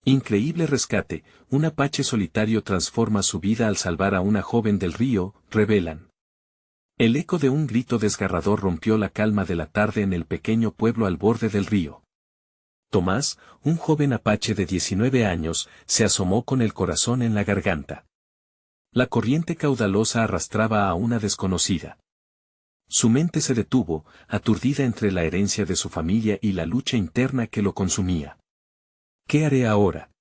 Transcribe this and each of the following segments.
Increíble rescate, un apache solitario transforma su vida al salvar a una joven del río, revelan. El eco de un grito desgarrador rompió la calma de la tarde en el pequeño pueblo al borde del río. Tomás, un joven apache de 19 años, se asomó con el corazón en la garganta. La corriente caudalosa arrastraba a una desconocida. Su mente se detuvo, aturdida entre la herencia de su familia y la lucha interna que lo consumía. ¿Qué haré ahora?,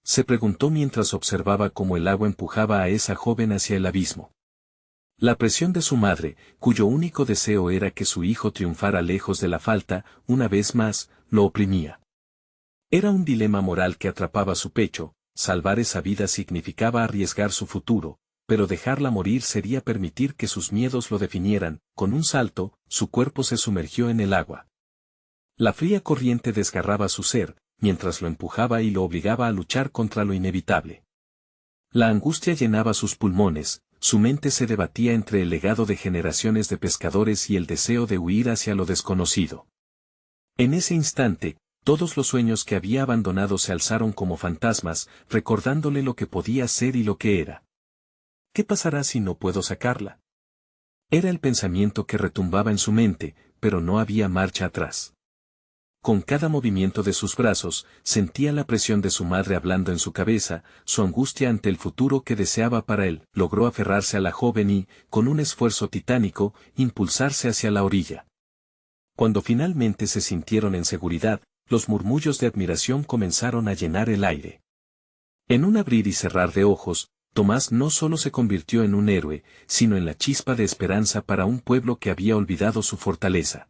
se preguntó mientras observaba cómo el agua empujaba a esa joven hacia el abismo. La presión de su madre, cuyo único deseo era que su hijo triunfara lejos de la falta, una vez más, lo oprimía. Era un dilema moral que atrapaba su pecho. Salvar esa vida significaba arriesgar su futuro, pero dejarla morir sería permitir que sus miedos lo definieran. Con un salto, su cuerpo se sumergió en el agua. La fría corriente desgarraba su ser, mientras lo empujaba y lo obligaba a luchar contra lo inevitable. La angustia llenaba sus pulmones, su mente se debatía entre el legado de generaciones de pescadores y el deseo de huir hacia lo desconocido. En ese instante, todos los sueños que había abandonado se alzaron como fantasmas, recordándole lo que podía ser y lo que era. ¿Qué pasará si no puedo sacarla? Era el pensamiento que retumbaba en su mente, pero no había marcha atrás. Con cada movimiento de sus brazos, sentía la presión de su madre hablando en su cabeza, su angustia ante el futuro que deseaba para él. Logró aferrarse a la joven y, con un esfuerzo titánico, impulsarse hacia la orilla. Cuando finalmente se sintieron en seguridad, los murmullos de admiración comenzaron a llenar el aire. En un abrir y cerrar de ojos, Tomás no solo se convirtió en un héroe, sino en la chispa de esperanza para un pueblo que había olvidado su fortaleza.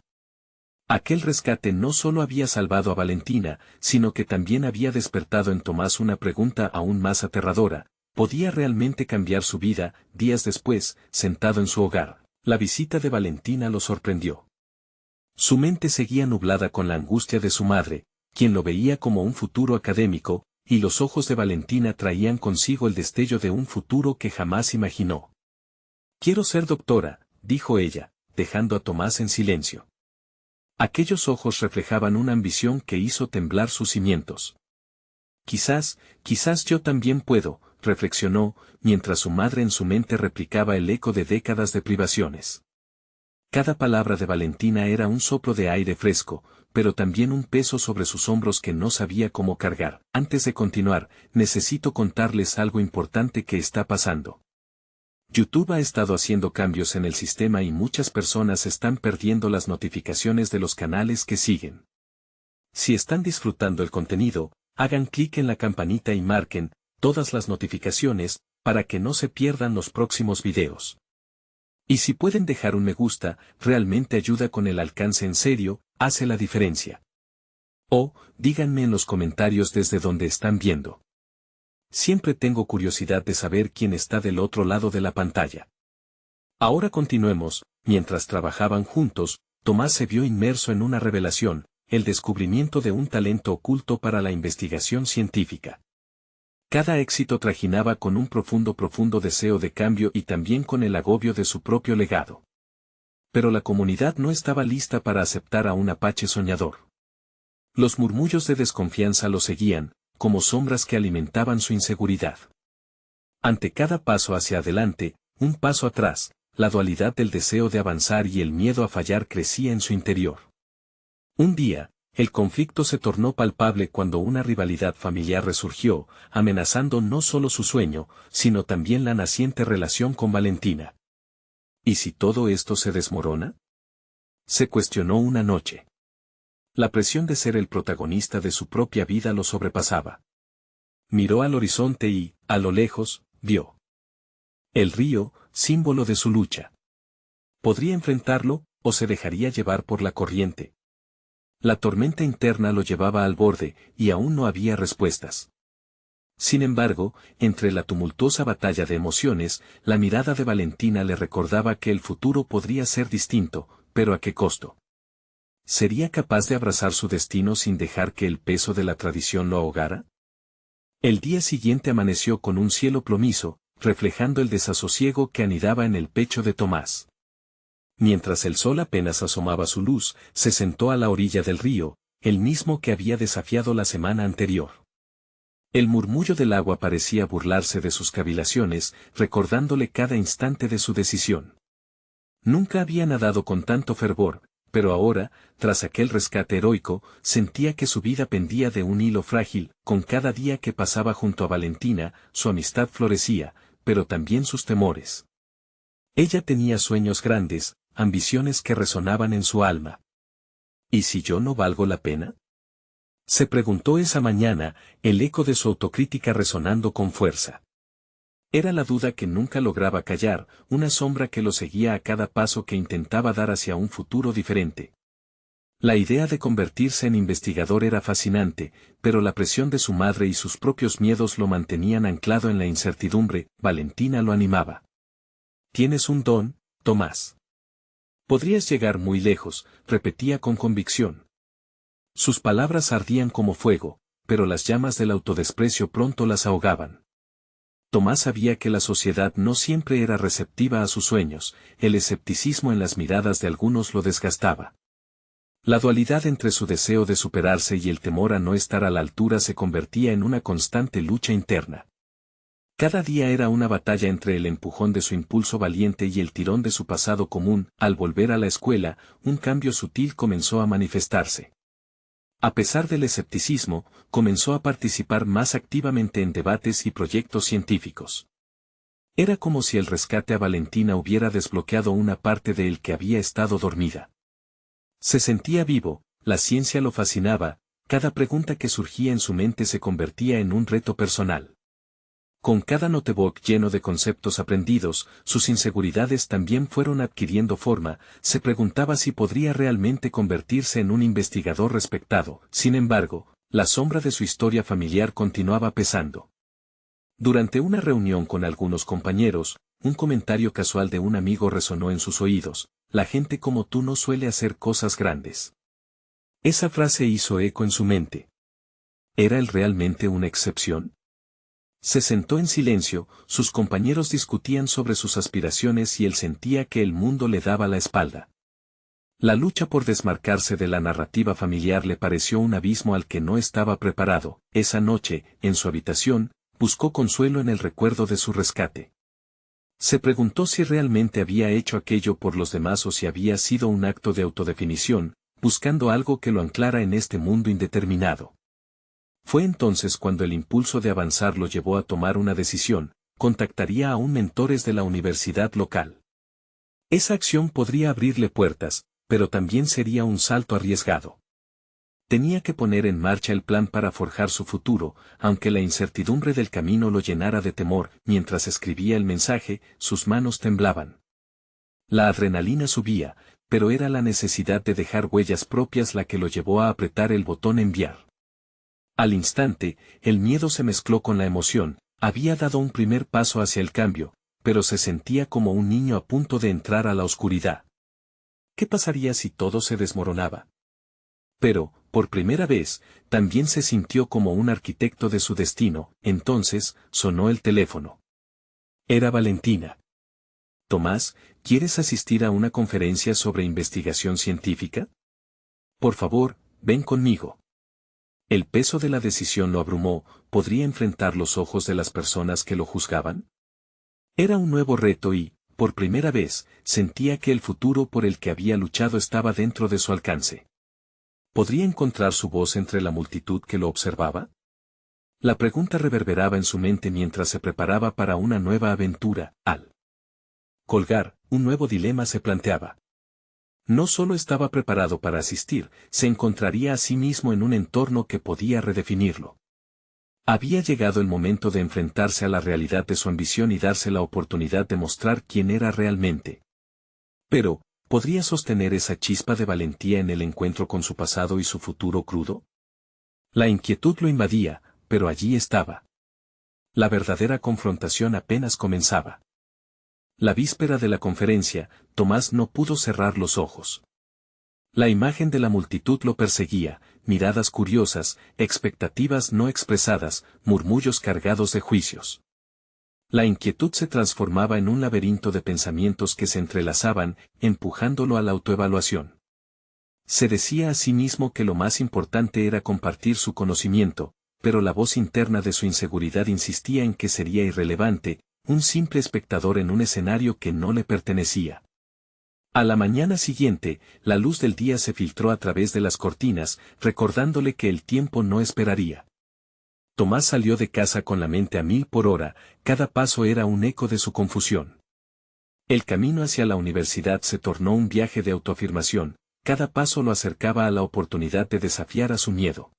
Aquel rescate no solo había salvado a Valentina, sino que también había despertado en Tomás una pregunta aún más aterradora: ¿podía realmente cambiar su vida? Días después, sentado en su hogar, la visita de Valentina lo sorprendió. Su mente seguía nublada con la angustia de su madre, quien lo veía como un futuro académico, y los ojos de Valentina traían consigo el destello de un futuro que jamás imaginó. «Quiero ser doctora», dijo ella, dejando a Tomás en silencio. Aquellos ojos reflejaban una ambición que hizo temblar sus cimientos. Quizás yo también puedo», reflexionó, mientras su madre en su mente replicaba el eco de décadas de privaciones. Cada palabra de Valentina era un soplo de aire fresco, pero también un peso sobre sus hombros que no sabía cómo cargar. Antes de continuar, necesito contarles algo importante que está pasando. YouTube ha estado haciendo cambios en el sistema y muchas personas están perdiendo las notificaciones de los canales que siguen. Si están disfrutando el contenido, hagan clic en la campanita y marquen todas las notificaciones para que no se pierdan los próximos videos. Y si pueden dejar un me gusta, realmente ayuda con el alcance, en serio, hace la diferencia. O, díganme en los comentarios desde donde están viendo. Siempre tengo curiosidad de saber quién está del otro lado de la pantalla. Ahora continuemos. Mientras trabajaban juntos, Tomás se vio inmerso en una revelación: el descubrimiento de un talento oculto para la investigación científica. Cada éxito trajinaba con un profundo deseo de cambio y también con el agobio de su propio legado. Pero la comunidad no estaba lista para aceptar a un apache soñador. Los murmullos de desconfianza lo seguían, como sombras que alimentaban su inseguridad. Ante cada paso hacia adelante, un paso atrás, la dualidad del deseo de avanzar y el miedo a fallar crecía en su interior. Un día, el conflicto se tornó palpable cuando una rivalidad familiar resurgió, amenazando no solo su sueño, sino también la naciente relación con Valentina. ¿Y si todo esto se desmorona?, se cuestionó una noche. La presión de ser el protagonista de su propia vida lo sobrepasaba. Miró al horizonte y, a lo lejos, vio el río, símbolo de su lucha. ¿Podría enfrentarlo, o se dejaría llevar por la corriente? La tormenta interna lo llevaba al borde, y aún no había respuestas. Sin embargo, entre la tumultuosa batalla de emociones, la mirada de Valentina le recordaba que el futuro podría ser distinto, pero ¿a qué costo? ¿Sería capaz de abrazar su destino sin dejar que el peso de la tradición lo ahogara? El día siguiente amaneció con un cielo plomizo, reflejando el desasosiego que anidaba en el pecho de Tomás. Mientras el sol apenas asomaba su luz, se sentó a la orilla del río, el mismo que había desafiado la semana anterior. El murmullo del agua parecía burlarse de sus cavilaciones, recordándole cada instante de su decisión. Nunca había nadado con tanto fervor, pero ahora, tras aquel rescate heroico, sentía que su vida pendía de un hilo frágil. Con cada día que pasaba junto a Valentina, su amistad florecía, pero también sus temores. Ella tenía sueños grandes, ambiciones que resonaban en su alma. ¿Y si yo no valgo la pena? Se preguntó esa mañana, el eco de su autocrítica resonando con fuerza. Era la duda que nunca lograba callar, una sombra que lo seguía a cada paso que intentaba dar hacia un futuro diferente. La idea de convertirse en investigador era fascinante, pero la presión de su madre y sus propios miedos lo mantenían anclado en la incertidumbre. Valentina lo animaba. «Tienes un don, Tomás. Podrías llegar muy lejos», repetía con convicción. Sus palabras ardían como fuego, pero las llamas del autodesprecio pronto las ahogaban. Tomás sabía que la sociedad no siempre era receptiva a sus sueños, el escepticismo en las miradas de algunos lo desgastaba. La dualidad entre su deseo de superarse y el temor a no estar a la altura se convertía en una constante lucha interna. Cada día era una batalla entre el empujón de su impulso valiente y el tirón de su pasado común. Al volver a la escuela, un cambio sutil comenzó a manifestarse. A pesar del escepticismo, comenzó a participar más activamente en debates y proyectos científicos. Era como si el rescate a Valentina hubiera desbloqueado una parte de él que había estado dormida. Se sentía vivo, la ciencia lo fascinaba, cada pregunta que surgía en su mente se convertía en un reto personal. Con cada notebook lleno de conceptos aprendidos, sus inseguridades también fueron adquiriendo forma. Se preguntaba si podría realmente convertirse en un investigador respetado. Sin embargo, la sombra de su historia familiar continuaba pesando. Durante una reunión con algunos compañeros, un comentario casual de un amigo resonó en sus oídos: «La gente como tú no suele hacer cosas grandes». Esa frase hizo eco en su mente. ¿Era él realmente una excepción? Se sentó en silencio, sus compañeros discutían sobre sus aspiraciones y él sentía que el mundo le daba la espalda. La lucha por desmarcarse de la narrativa familiar le pareció un abismo al que no estaba preparado. Esa noche, en su habitación, buscó consuelo en el recuerdo de su rescate. Se preguntó si realmente había hecho aquello por los demás o si había sido un acto de autodefinición, buscando algo que lo anclara en este mundo indeterminado. Fue entonces cuando el impulso de avanzar lo llevó a tomar una decisión: contactaría a un mentores de la universidad local. Esa acción podría abrirle puertas, pero también sería un salto arriesgado. Tenía que poner en marcha el plan para forjar su futuro, aunque la incertidumbre del camino lo llenara de temor. Mientras escribía el mensaje, sus manos temblaban. La adrenalina subía, pero era la necesidad de dejar huellas propias la que lo llevó a apretar el botón enviar. Al instante, el miedo se mezcló con la emoción. Había dado un primer paso hacia el cambio, pero se sentía como un niño a punto de entrar a la oscuridad. ¿Qué pasaría si todo se desmoronaba? Pero, por primera vez, también se sintió como un arquitecto de su destino. Entonces, sonó el teléfono. Era Valentina. «Tomás, ¿quieres asistir a una conferencia sobre investigación científica? Por favor, ven conmigo». El peso de la decisión lo abrumó. ¿Podría enfrentar los ojos de las personas que lo juzgaban? Era un nuevo reto y, por primera vez, sentía que el futuro por el que había luchado estaba dentro de su alcance. ¿Podría encontrar su voz entre la multitud que lo observaba? La pregunta reverberaba en su mente mientras se preparaba para una nueva aventura. Al colgar, un nuevo dilema se planteaba. No solo estaba preparado para asistir, se encontraría a sí mismo en un entorno que podía redefinirlo. Había llegado el momento de enfrentarse a la realidad de su ambición y darse la oportunidad de mostrar quién era realmente. Pero, ¿podría sostener esa chispa de valentía en el encuentro con su pasado y su futuro crudo? La inquietud lo invadía, pero allí estaba. La verdadera confrontación apenas comenzaba. La víspera de la conferencia, Tomás no pudo cerrar los ojos. La imagen de la multitud lo perseguía: miradas curiosas, expectativas no expresadas, murmullos cargados de juicios. La inquietud se transformaba en un laberinto de pensamientos que se entrelazaban, empujándolo a la autoevaluación. Se decía a sí mismo que lo más importante era compartir su conocimiento, pero la voz interna de su inseguridad insistía en que sería irrelevante, un simple espectador en un escenario que no le pertenecía. A la mañana siguiente, la luz del día se filtró a través de las cortinas, recordándole que el tiempo no esperaría. Tomás salió de casa con la mente a 1000 por hora, cada paso era un eco de su confusión. El camino hacia la universidad se tornó un viaje de autoafirmación, cada paso lo acercaba a la oportunidad de desafiar a su miedo.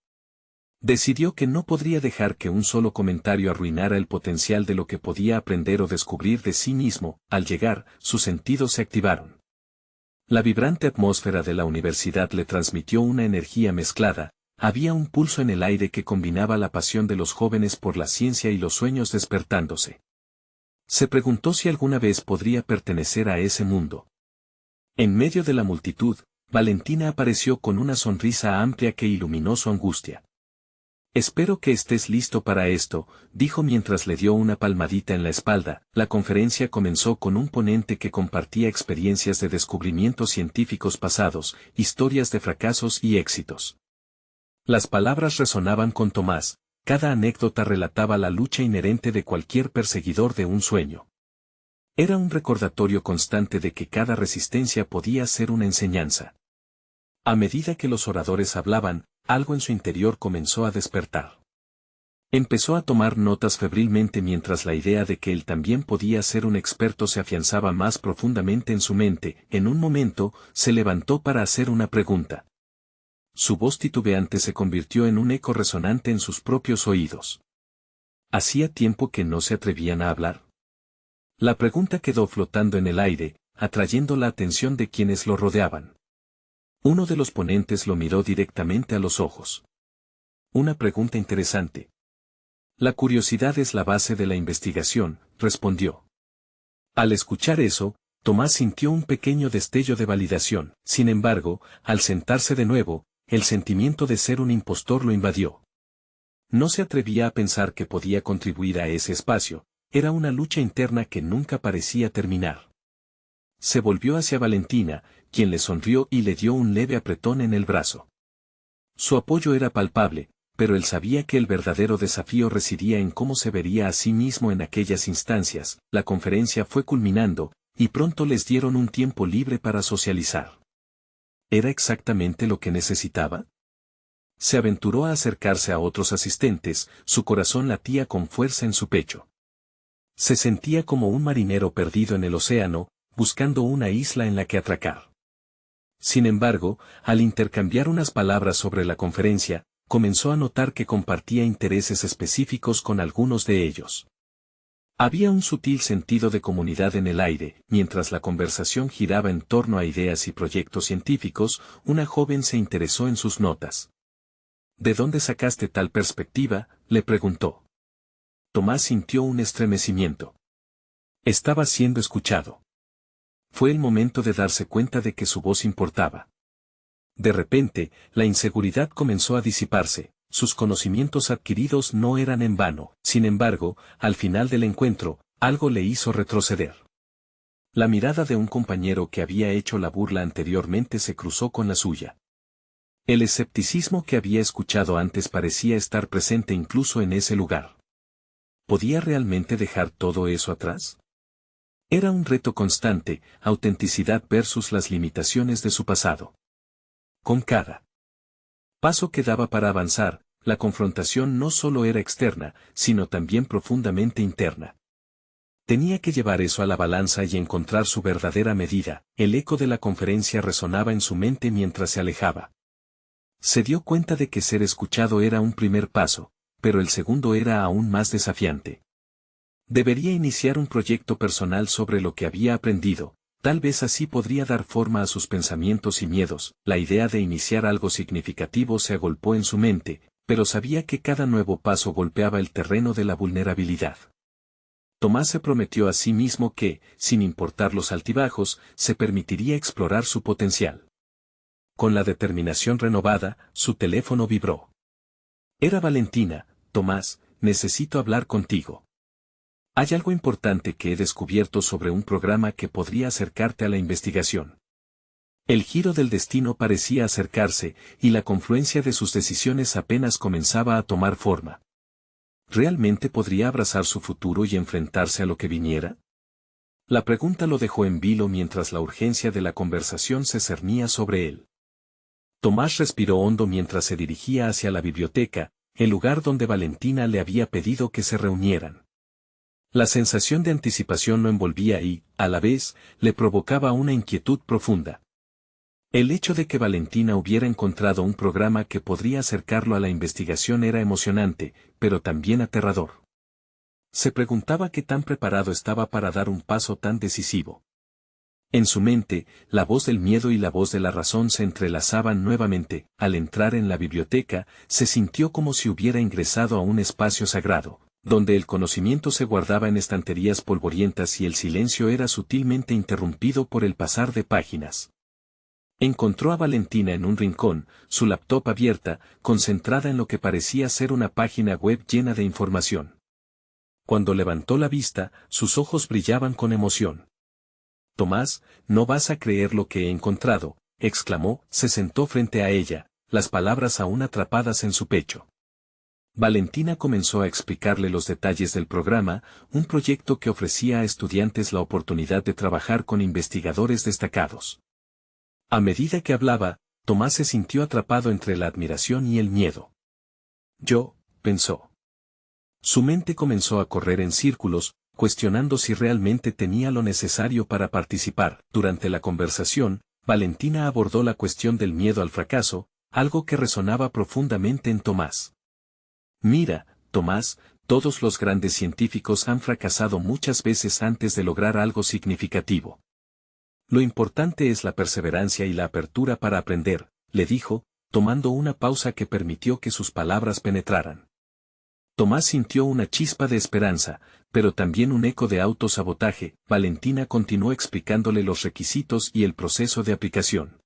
Decidió que no podría dejar que un solo comentario arruinara el potencial de lo que podía aprender o descubrir de sí mismo. Al llegar, sus sentidos se activaron. La vibrante atmósfera de la universidad le transmitió una energía mezclada, había un pulso en el aire que combinaba la pasión de los jóvenes por la ciencia y los sueños despertándose. Se preguntó si alguna vez podría pertenecer a ese mundo. En medio de la multitud, Valentina apareció con una sonrisa amplia que iluminó su angustia. Espero que estés listo para esto, dijo mientras le dio una palmadita en la espalda. La conferencia comenzó con un ponente que compartía experiencias de descubrimientos científicos pasados, historias de fracasos y éxitos. Las palabras resonaban con Tomás, cada anécdota relataba la lucha inherente de cualquier perseguidor de un sueño. Era un recordatorio constante de que cada resistencia podía ser una enseñanza. A medida que los oradores hablaban, algo en su interior comenzó a despertar. Empezó a tomar notas febrilmente mientras la idea de que él también podía ser un experto se afianzaba más profundamente en su mente. En un momento, se levantó para hacer una pregunta. Su voz titubeante se convirtió en un eco resonante en sus propios oídos. ¿Hacía tiempo que no se atrevían a hablar? La pregunta quedó flotando en el aire, atrayendo la atención de quienes lo rodeaban. Uno de los ponentes lo miró directamente a los ojos. Una pregunta interesante. La curiosidad es la base de la investigación, respondió. Al escuchar eso, Tomás sintió un pequeño destello de validación. Sin embargo, al sentarse de nuevo, el sentimiento de ser un impostor lo invadió. No se atrevía a pensar que podía contribuir a ese espacio, era una lucha interna que nunca parecía terminar. Se volvió hacia Valentina, quien le sonrió y le dio un leve apretón en el brazo. Su apoyo era palpable, pero él sabía que el verdadero desafío residía en cómo se vería a sí mismo en aquellas instancias. La conferencia fue culminando, y pronto les dieron un tiempo libre para socializar. ¿Era exactamente lo que necesitaba? Se aventuró a acercarse a otros asistentes, su corazón latía con fuerza en su pecho. Se sentía como un marinero perdido en el océano, buscando una isla en la que atracar. Sin embargo, al intercambiar unas palabras sobre la conferencia, comenzó a notar que compartía intereses específicos con algunos de ellos. Había un sutil sentido de comunidad en el aire. Mientras la conversación giraba en torno a ideas y proyectos científicos, una joven se interesó en sus notas. ¿De dónde sacaste tal perspectiva?, le preguntó. Tomás sintió un estremecimiento. Estaba siendo escuchado. Fue el momento de darse cuenta de que su voz importaba. De repente, la inseguridad comenzó a disiparse, sus conocimientos adquiridos no eran en vano. Sin embargo, al final del encuentro, algo le hizo retroceder. La mirada de un compañero que había hecho la burla anteriormente se cruzó con la suya. El escepticismo que había escuchado antes parecía estar presente incluso en ese lugar. ¿Podía realmente dejar todo eso atrás? Era un reto constante, autenticidad versus las limitaciones de su pasado. Con cada paso que daba para avanzar, la confrontación no solo era externa, sino también profundamente interna. Tenía que llevar eso a la balanza y encontrar su verdadera medida. El eco de la conferencia resonaba en su mente mientras se alejaba. Se dio cuenta de que ser escuchado era un primer paso, pero el segundo era aún más desafiante. Debería iniciar un proyecto personal sobre lo que había aprendido, tal vez así podría dar forma a sus pensamientos y miedos. La idea de iniciar algo significativo se agolpó en su mente, pero sabía que cada nuevo paso golpeaba el terreno de la vulnerabilidad. Tomás se prometió a sí mismo que, sin importar los altibajos, se permitiría explorar su potencial. Con la determinación renovada, su teléfono vibró. Era Valentina. Tomás, necesito hablar contigo. Hay algo importante que he descubierto sobre un programa que podría acercarte a la investigación. El giro del destino parecía acercarse, y la confluencia de sus decisiones apenas comenzaba a tomar forma. ¿Realmente podría abrazar su futuro y enfrentarse a lo que viniera? La pregunta lo dejó en vilo mientras la urgencia de la conversación se cernía sobre él. Tomás respiró hondo mientras se dirigía hacia la biblioteca, el lugar donde Valentina le había pedido que se reunieran. La sensación de anticipación lo envolvía y, a la vez, le provocaba una inquietud profunda. El hecho de que Valentina hubiera encontrado un programa que podría acercarlo a la investigación era emocionante, pero también aterrador. Se preguntaba qué tan preparado estaba para dar un paso tan decisivo. En su mente, la voz del miedo y la voz de la razón se entrelazaban nuevamente. Al entrar en la biblioteca, se sintió como si hubiera ingresado a un espacio sagrado, donde el conocimiento se guardaba en estanterías polvorientas y el silencio era sutilmente interrumpido por el pasar de páginas. Encontró a Valentina en un rincón, su laptop abierta, concentrada en lo que parecía ser una página web llena de información. Cuando levantó la vista, sus ojos brillaban con emoción. «Tomás, no vas a creer lo que he encontrado», exclamó, se sentó frente a ella, las palabras aún atrapadas en su pecho. Valentina comenzó a explicarle los detalles del programa, un proyecto que ofrecía a estudiantes la oportunidad de trabajar con investigadores destacados. A medida que hablaba, Tomás se sintió atrapado entre la admiración y el miedo. «Yo», pensó. Su mente comenzó a correr en círculos, cuestionando si realmente tenía lo necesario para participar. Durante la conversación, Valentina abordó la cuestión del miedo al fracaso, algo que resonaba profundamente en Tomás. «Mira, Tomás, todos los grandes científicos han fracasado muchas veces antes de lograr algo significativo. Lo importante es la perseverancia y la apertura para aprender», le dijo, tomando una pausa que permitió que sus palabras penetraran. Tomás sintió una chispa de esperanza, pero también un eco de autosabotaje. Valentina continuó explicándole los requisitos y el proceso de aplicación.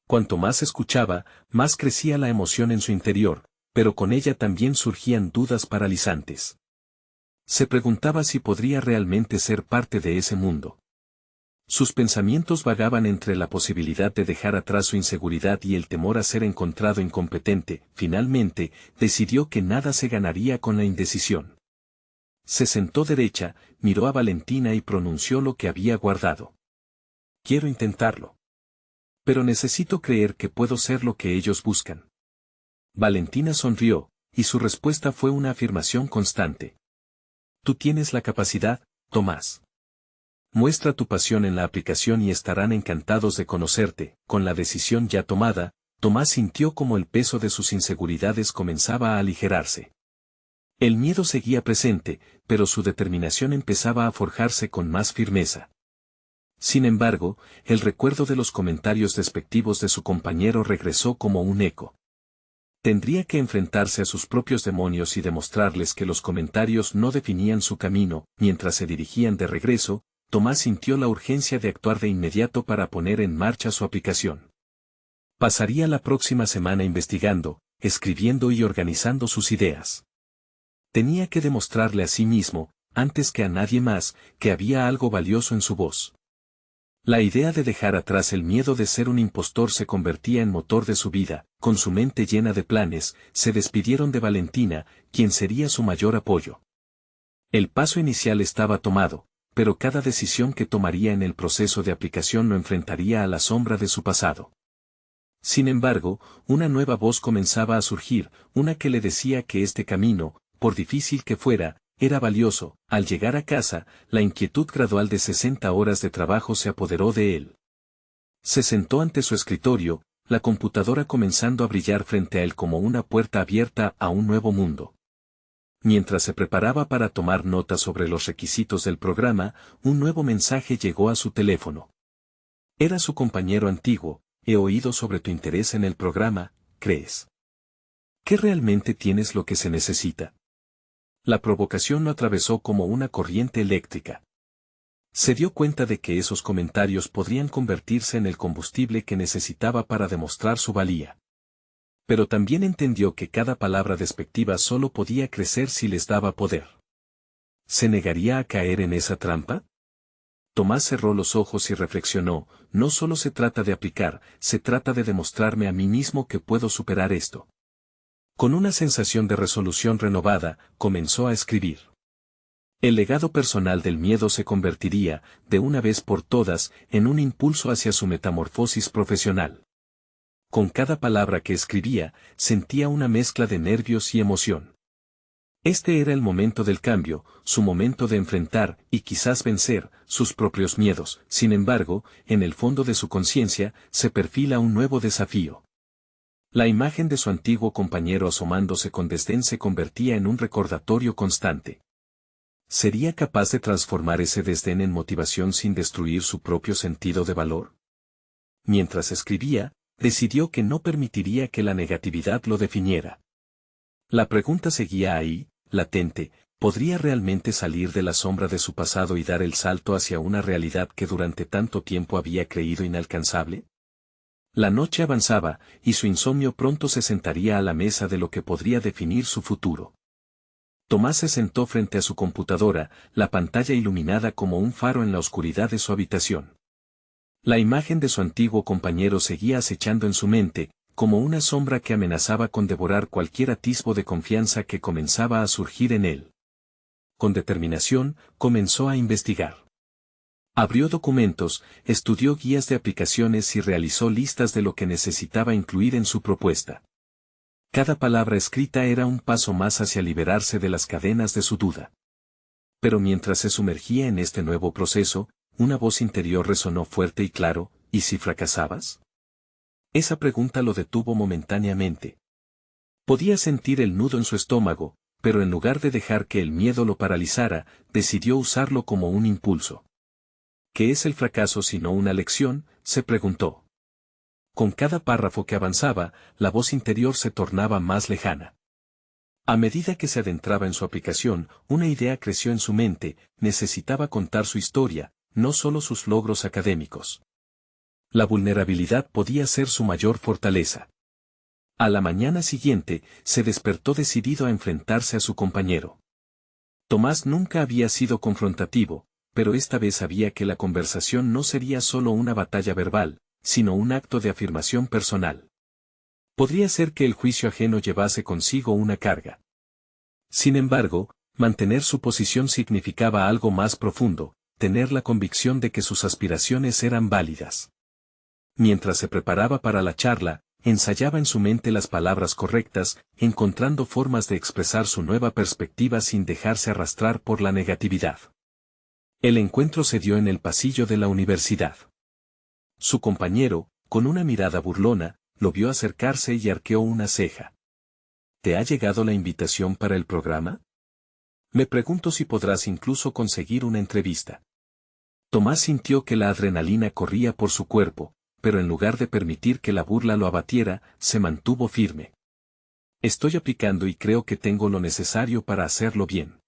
Cuanto más escuchaba, más crecía la emoción en su interior, pero con ella también surgían dudas paralizantes. Se preguntaba si podría realmente ser parte de ese mundo. Sus pensamientos vagaban entre la posibilidad de dejar atrás su inseguridad y el temor a ser encontrado incompetente. Finalmente, decidió que nada se ganaría con la indecisión. Se sentó derecha, miró a Valentina y pronunció lo que había guardado. «Quiero intentarlo. Pero necesito creer que puedo ser lo que ellos buscan». Valentina sonrió, y su respuesta fue una afirmación constante. «Tú tienes la capacidad, Tomás. Muestra tu pasión en la aplicación y estarán encantados de conocerte». Con la decisión ya tomada, Tomás sintió como el peso de sus inseguridades comenzaba a aligerarse. El miedo seguía presente, pero su determinación empezaba a forjarse con más firmeza. Sin embargo, el recuerdo de los comentarios despectivos de su compañero regresó como un eco. Tendría que enfrentarse a sus propios demonios y demostrarles que los comentarios no definían su camino. Mientras se dirigían de regreso, Tomás sintió la urgencia de actuar de inmediato para poner en marcha su aplicación. Pasaría la próxima semana investigando, escribiendo y organizando sus ideas. Tenía que demostrarle a sí mismo, antes que a nadie más, que había algo valioso en su voz. La idea de dejar atrás el miedo de ser un impostor se convertía en motor de su vida. Con su mente llena de planes, se despidieron de Valentina, quien sería su mayor apoyo. El paso inicial estaba tomado, pero cada decisión que tomaría en el proceso de aplicación lo enfrentaría a la sombra de su pasado. Sin embargo, una nueva voz comenzaba a surgir, una que le decía que este camino, por difícil que fuera, era valioso. Al llegar a casa, la inquietud gradual de 60 horas de trabajo se apoderó de él. Se sentó ante su escritorio, la computadora comenzando a brillar frente a él como una puerta abierta a un nuevo mundo. Mientras se preparaba para tomar notas sobre los requisitos del programa, un nuevo mensaje llegó a su teléfono. Era su compañero antiguo. «He oído sobre tu interés en el programa, ¿crees que realmente tienes lo que se necesita?». La provocación lo atravesó como una corriente eléctrica. Se dio cuenta de que esos comentarios podrían convertirse en el combustible que necesitaba para demostrar su valía. Pero también entendió que cada palabra despectiva solo podía crecer si les daba poder. ¿Se negaría a caer en esa trampa? Tomás cerró los ojos y reflexionó, no solo se trata de aplicar, se trata de demostrarme a mí mismo que puedo superar esto. Con una sensación de resolución renovada, comenzó a escribir. El legado personal del miedo se convertiría, de una vez por todas, en un impulso hacia su metamorfosis profesional. Con cada palabra que escribía, sentía una mezcla de nervios y emoción. Este era el momento del cambio, su momento de enfrentar, y quizás vencer, sus propios miedos. Sin embargo, en el fondo de su conciencia, se perfila un nuevo desafío. La imagen de su antiguo compañero asomándose con desdén se convertía en un recordatorio constante. ¿Sería capaz de transformar ese desdén en motivación sin destruir su propio sentido de valor? Mientras escribía, decidió que no permitiría que la negatividad lo definiera. La pregunta seguía ahí, latente, ¿podría realmente salir de la sombra de su pasado y dar el salto hacia una realidad que durante tanto tiempo había creído inalcanzable? La noche avanzaba, y su insomnio pronto se sentaría a la mesa de lo que podría definir su futuro. Tomás se sentó frente a su computadora, la pantalla iluminada como un faro en la oscuridad de su habitación. La imagen de su antiguo compañero seguía acechando en su mente, como una sombra que amenazaba con devorar cualquier atisbo de confianza que comenzaba a surgir en él. Con determinación, comenzó a investigar. Abrió documentos, estudió guías de aplicaciones y realizó listas de lo que necesitaba incluir en su propuesta. Cada palabra escrita era un paso más hacia liberarse de las cadenas de su duda. Pero mientras se sumergía en este nuevo proceso, una voz interior resonó fuerte y claro, ¿y si fracasabas? Esa pregunta lo detuvo momentáneamente. Podía sentir el nudo en su estómago, pero en lugar de dejar que el miedo lo paralizara, decidió usarlo como un impulso. ¿Qué es el fracaso sino una lección?, se preguntó. Con cada párrafo que avanzaba, la voz interior se tornaba más lejana. A medida que se adentraba en su aplicación, una idea creció en su mente: necesitaba contar su historia, no solo sus logros académicos. La vulnerabilidad podía ser su mayor fortaleza. A la mañana siguiente, se despertó decidido a enfrentarse a su compañero. Tomás nunca había sido confrontativo, pero esta vez sabía que la conversación no sería solo una batalla verbal, sino un acto de afirmación personal. Podría ser que el juicio ajeno llevase consigo una carga. Sin embargo, mantener su posición significaba algo más profundo: tener la convicción de que sus aspiraciones eran válidas. Mientras se preparaba para la charla, ensayaba en su mente las palabras correctas, encontrando formas de expresar su nueva perspectiva sin dejarse arrastrar por la negatividad. El encuentro se dio en el pasillo de la universidad. Su compañero, con una mirada burlona, lo vio acercarse y arqueó una ceja. ¿Te ha llegado la invitación para el programa? Me pregunto si podrás incluso conseguir una entrevista. Tomás sintió que la adrenalina corría por su cuerpo, pero en lugar de permitir que la burla lo abatiera, se mantuvo firme. Estoy aplicando y creo que tengo lo necesario para hacerlo bien.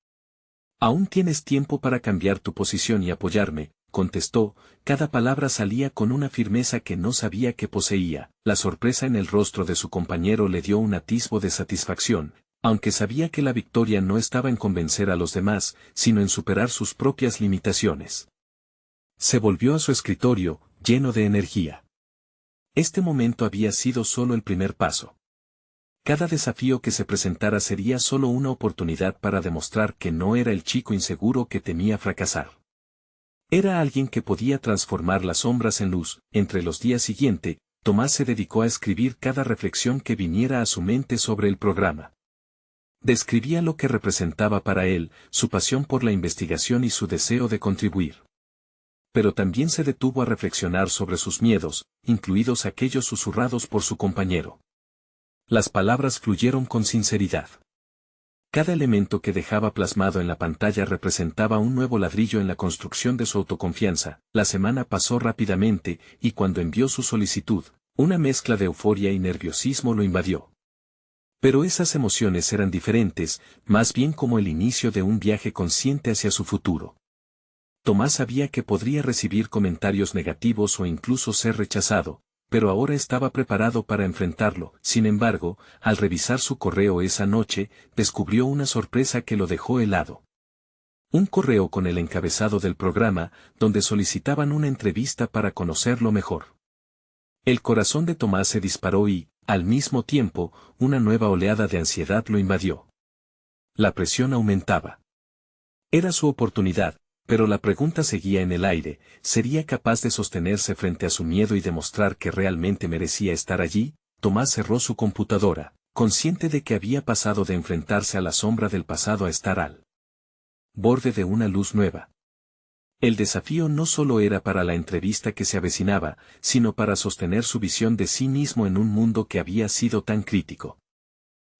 Aún tienes tiempo para cambiar tu posición y apoyarme, contestó. Cada palabra salía con una firmeza que no sabía que poseía. La sorpresa en el rostro de su compañero le dio un atisbo de satisfacción, aunque sabía que la victoria no estaba en convencer a los demás, sino en superar sus propias limitaciones. Se volvió a su escritorio, lleno de energía. Este momento había sido solo el primer paso. Cada desafío que se presentara sería solo una oportunidad para demostrar que no era el chico inseguro que temía fracasar. Era alguien que podía transformar las sombras en luz. Entre los días siguientes, Tomás se dedicó a escribir cada reflexión que viniera a su mente sobre el programa. Describía lo que representaba para él, su pasión por la investigación y su deseo de contribuir. Pero también se detuvo a reflexionar sobre sus miedos, incluidos aquellos susurrados por su compañero. Las palabras fluyeron con sinceridad. Cada elemento que dejaba plasmado en la pantalla representaba un nuevo ladrillo en la construcción de su autoconfianza. La semana pasó rápidamente, y cuando envió su solicitud, una mezcla de euforia y nerviosismo lo invadió. Pero esas emociones eran diferentes, más bien como el inicio de un viaje consciente hacia su futuro. Tomás sabía que podría recibir comentarios negativos o incluso ser rechazado, pero ahora estaba preparado para enfrentarlo. Sin embargo, al revisar su correo esa noche, descubrió una sorpresa que lo dejó helado. Un correo con el encabezado del programa, donde solicitaban una entrevista para conocerlo mejor. El corazón de Tomás se disparó y, al mismo tiempo, una nueva oleada de ansiedad lo invadió. La presión aumentaba. Era su oportunidad, pero la pregunta seguía en el aire: ¿sería capaz de sostenerse frente a su miedo y demostrar que realmente merecía estar allí? Tomás cerró su computadora, consciente de que había pasado de enfrentarse a la sombra del pasado a estar al borde de una luz nueva. El desafío no solo era para la entrevista que se avecinaba, sino para sostener su visión de sí mismo en un mundo que había sido tan crítico.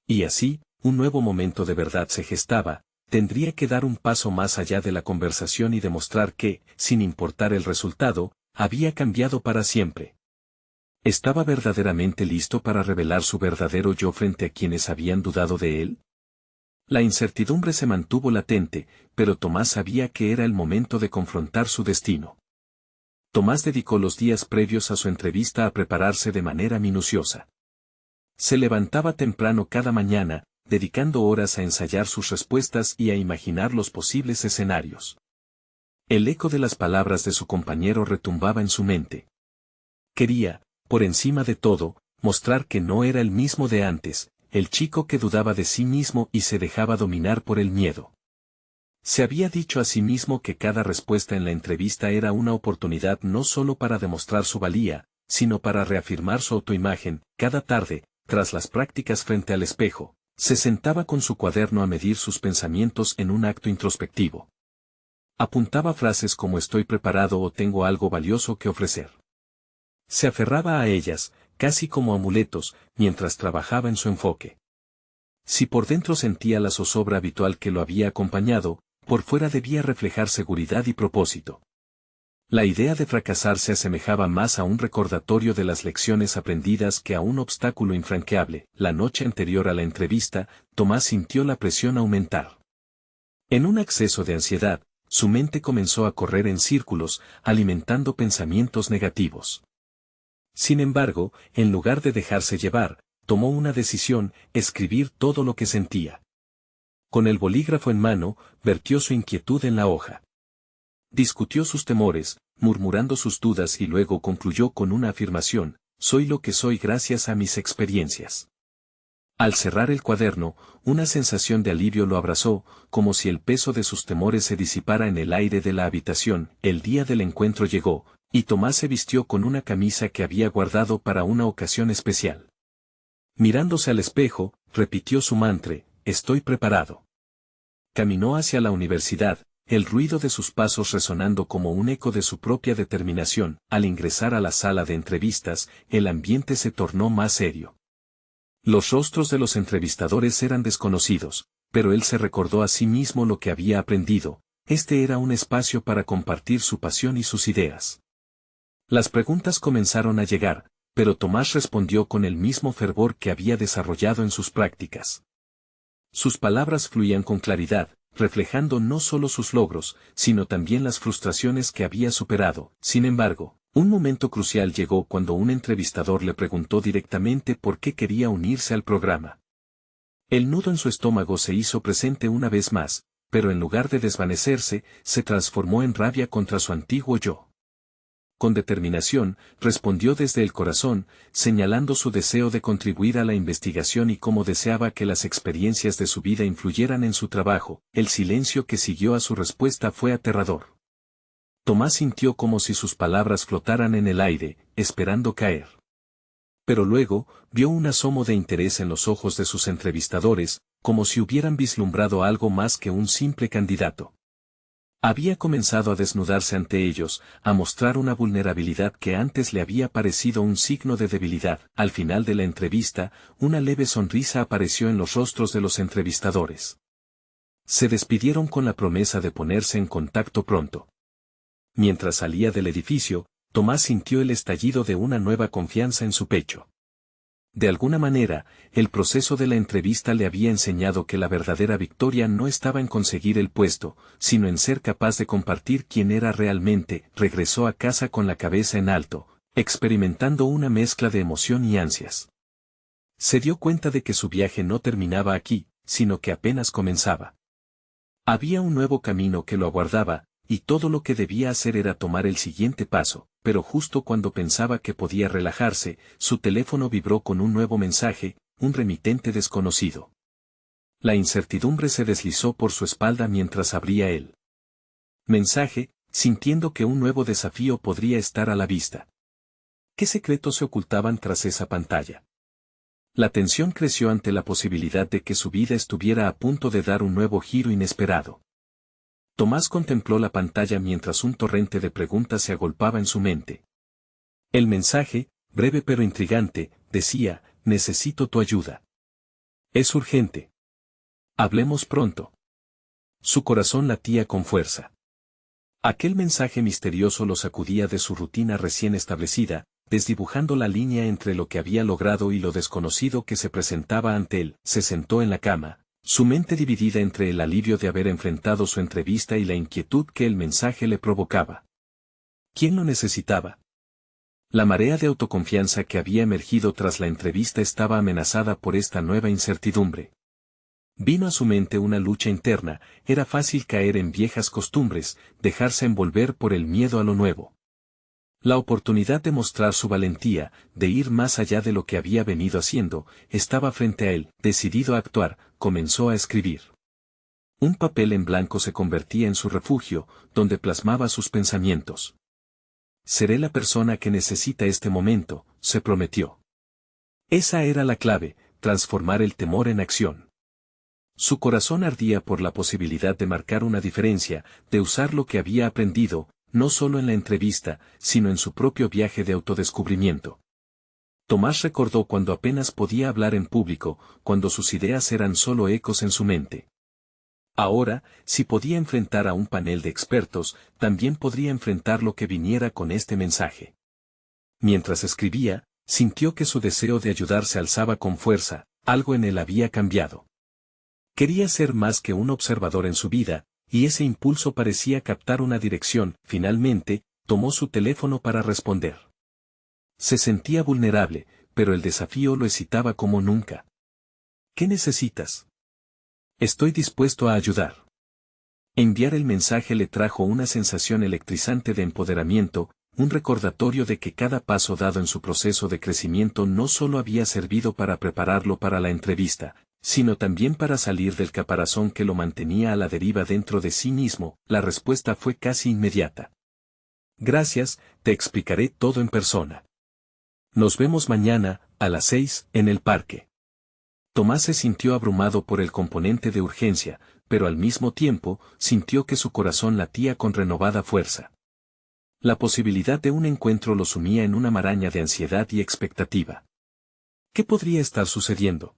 Y así, un nuevo momento de verdad se gestaba: tendría que dar un paso más allá de la conversación y demostrar que, sin importar el resultado, había cambiado para siempre. ¿Estaba verdaderamente listo para revelar su verdadero yo frente a quienes habían dudado de él? La incertidumbre se mantuvo latente, pero Tomás sabía que era el momento de confrontar su destino. Tomás dedicó los días previos a su entrevista a prepararse de manera minuciosa. Se levantaba temprano cada mañana, dedicando horas a ensayar sus respuestas y a imaginar los posibles escenarios. El eco de las palabras de su compañero retumbaba en su mente. Quería, por encima de todo, mostrar que no era el mismo de antes, el chico que dudaba de sí mismo y se dejaba dominar por el miedo. Se había dicho a sí mismo que cada respuesta en la entrevista era una oportunidad no solo para demostrar su valía, sino para reafirmar su autoimagen. Cada tarde, tras las prácticas frente al espejo, se sentaba con su cuaderno a medir sus pensamientos en un acto introspectivo. Apuntaba frases como «estoy preparado» o «tengo algo valioso que ofrecer». Se aferraba a ellas, casi como amuletos, mientras trabajaba en su enfoque. Si por dentro sentía la zozobra habitual que lo había acompañado, por fuera debía reflejar seguridad y propósito. La idea de fracasar se asemejaba más a un recordatorio de las lecciones aprendidas que a un obstáculo infranqueable. La noche anterior a la entrevista, Tomás sintió la presión aumentar. En un acceso de ansiedad, su mente comenzó a correr en círculos, alimentando pensamientos negativos. Sin embargo, en lugar de dejarse llevar, tomó una decisión: escribir todo lo que sentía. Con el bolígrafo en mano, vertió su inquietud en la hoja. Discutió sus temores, murmurando sus dudas, y luego concluyó con una afirmación: soy lo que soy gracias a mis experiencias. Al cerrar el cuaderno, una sensación de alivio lo abrazó, como si el peso de sus temores se disipara en el aire de la habitación. El día del encuentro llegó, y Tomás se vistió con una camisa que había guardado para una ocasión especial. Mirándose al espejo, repitió su mantra: estoy preparado. Caminó hacia la universidad, el ruido de sus pasos resonando como un eco de su propia determinación. Al ingresar a la sala de entrevistas, el ambiente se tornó más serio. Los rostros de los entrevistadores eran desconocidos, pero él se recordó a sí mismo lo que había aprendido: este era un espacio para compartir su pasión y sus ideas. Las preguntas comenzaron a llegar, pero Tomás respondió con el mismo fervor que había desarrollado en sus prácticas. Sus palabras fluían con claridad, reflejando no solo sus logros, sino también las frustraciones que había superado. Sin embargo, un momento crucial llegó cuando un entrevistador le preguntó directamente por qué quería unirse al programa. El nudo en su estómago se hizo presente una vez más, pero en lugar de desvanecerse, se transformó en rabia contra su antiguo yo. Con determinación, respondió desde el corazón, señalando su deseo de contribuir a la investigación y cómo deseaba que las experiencias de su vida influyeran en su trabajo. El silencio que siguió a su respuesta fue aterrador. Tomás sintió como si sus palabras flotaran en el aire, esperando caer. Pero luego, vio un asomo de interés en los ojos de sus entrevistadores, como si hubieran vislumbrado algo más que un simple candidato. Había comenzado a desnudarse ante ellos, a mostrar una vulnerabilidad que antes le había parecido un signo de debilidad. Al final de la entrevista, una leve sonrisa apareció en los rostros de los entrevistadores. Se despidieron con la promesa de ponerse en contacto pronto. Mientras salía del edificio, Tomás sintió el estallido de una nueva confianza en su pecho. De alguna manera, el proceso de la entrevista le había enseñado que la verdadera victoria no estaba en conseguir el puesto, sino en ser capaz de compartir quién era realmente. Regresó a casa con la cabeza en alto, experimentando una mezcla de emoción y ansias. Se dio cuenta de que su viaje no terminaba aquí, sino que apenas comenzaba. Había un nuevo camino que lo aguardaba, y todo lo que debía hacer era tomar el siguiente paso, pero justo cuando pensaba que podía relajarse, su teléfono vibró con un nuevo mensaje, un remitente desconocido. La incertidumbre se deslizó por su espalda mientras abría el mensaje, sintiendo que un nuevo desafío podría estar a la vista. ¿Qué secretos se ocultaban tras esa pantalla? La tensión creció ante la posibilidad de que su vida estuviera a punto de dar un nuevo giro inesperado. Tomás contempló la pantalla mientras un torrente de preguntas se agolpaba en su mente. El mensaje, breve pero intrigante, decía: necesito tu ayuda. Es urgente. Hablemos pronto. Su corazón latía con fuerza. Aquel mensaje misterioso lo sacudía de su rutina recién establecida, desdibujando la línea entre lo que había logrado y lo desconocido que se presentaba ante él. Se sentó en la cama, su mente dividida entre el alivio de haber enfrentado su entrevista y la inquietud que el mensaje le provocaba. ¿Quién lo necesitaba? La marea de autoconfianza que había emergido tras la entrevista estaba amenazada por esta nueva incertidumbre. Vino a su mente una lucha interna, era fácil caer en viejas costumbres, dejarse envolver por el miedo a lo nuevo. La oportunidad de mostrar su valentía, de ir más allá de lo que había venido haciendo, estaba frente a él. Decidido a actuar, comenzó a escribir. Un papel en blanco se convertía en su refugio, donde plasmaba sus pensamientos. Seré la persona que necesita este momento, se prometió. Esa era la clave, transformar el temor en acción. Su corazón ardía por la posibilidad de marcar una diferencia, de usar lo que había aprendido, no solo en la entrevista, sino en su propio viaje de autodescubrimiento. Tomás recordó cuando apenas podía hablar en público, cuando sus ideas eran solo ecos en su mente. Ahora, si podía enfrentar a un panel de expertos, también podría enfrentar lo que viniera con este mensaje. Mientras escribía, sintió que su deseo de ayudar se alzaba con fuerza, algo en él había cambiado. Quería ser más que un observador en su vida, y ese impulso parecía captar una dirección. Finalmente, tomó su teléfono para responder. Se sentía vulnerable, pero el desafío lo excitaba como nunca. ¿Qué necesitas? Estoy dispuesto a ayudar. Enviar el mensaje le trajo una sensación electrizante de empoderamiento, un recordatorio de que cada paso dado en su proceso de crecimiento no solo había servido para prepararlo para la entrevista, sino también para salir del caparazón que lo mantenía a la deriva dentro de sí mismo. La respuesta fue casi inmediata. Gracias, te explicaré todo en persona. Nos vemos mañana, a las 6, en el parque. Tomás se sintió abrumado por el componente de urgencia, pero al mismo tiempo, sintió que su corazón latía con renovada fuerza. La posibilidad de un encuentro lo sumía en una maraña de ansiedad y expectativa. ¿Qué podría estar sucediendo?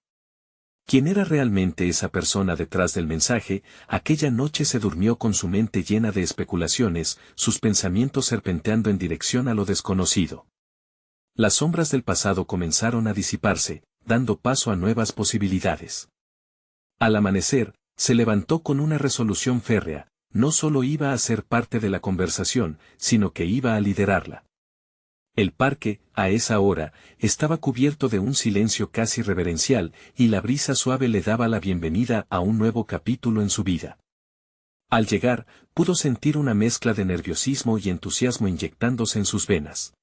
¿Quién era realmente esa persona detrás del mensaje? Aquella noche se durmió con su mente llena de especulaciones, sus pensamientos serpenteando en dirección a lo desconocido. Las sombras del pasado comenzaron a disiparse, dando paso a nuevas posibilidades. Al amanecer, se levantó con una resolución férrea: no solo iba a ser parte de la conversación, sino que iba a liderarla. El parque, a esa hora, estaba cubierto de un silencio casi reverencial, y la brisa suave le daba la bienvenida a un nuevo capítulo en su vida. Al llegar, pudo sentir una mezcla de nerviosismo y entusiasmo inyectándose en sus venas.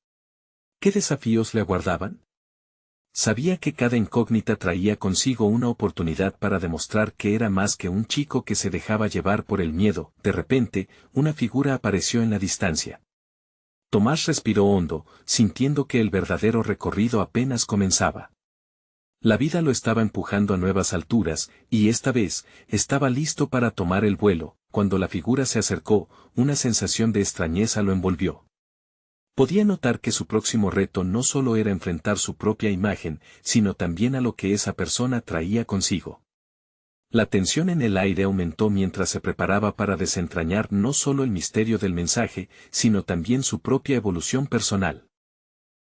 ¿Qué desafíos le aguardaban? Sabía que cada incógnita traía consigo una oportunidad para demostrar que era más que un chico que se dejaba llevar por el miedo. De repente, una figura apareció en la distancia. Tomás respiró hondo, sintiendo que el verdadero recorrido apenas comenzaba. La vida lo estaba empujando a nuevas alturas, y esta vez, estaba listo para tomar el vuelo. Cuando la figura se acercó, una sensación de extrañeza lo envolvió. Podía notar que su próximo reto no solo era enfrentar su propia imagen, sino también a lo que esa persona traía consigo. La tensión en el aire aumentó mientras se preparaba para desentrañar no solo el misterio del mensaje, sino también su propia evolución personal.